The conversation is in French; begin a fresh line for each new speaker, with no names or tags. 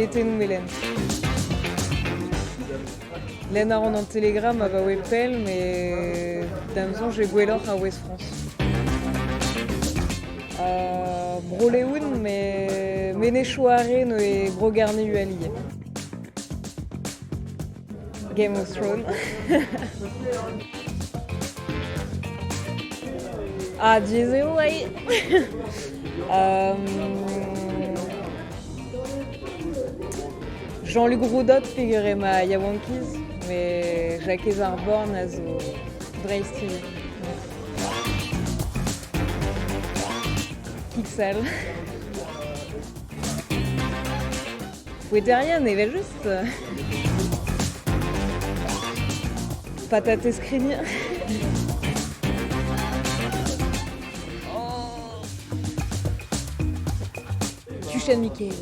était nous Mélène. Len a an telegram a va webpel, mais d'Amazon j'ai gwelloc'h à West France. Broleoun, mais Ménéchouaré et Brogarni Uali. Game of Thrones. Ah, Dieseo, oui. Jean-Luc Roudot figurait ma Yawankies, mais Jacques Arborn a zo dreistil. Pixel. Fouetterien, n'est juste. Patate escrigne. Oh. Tuchen Michael.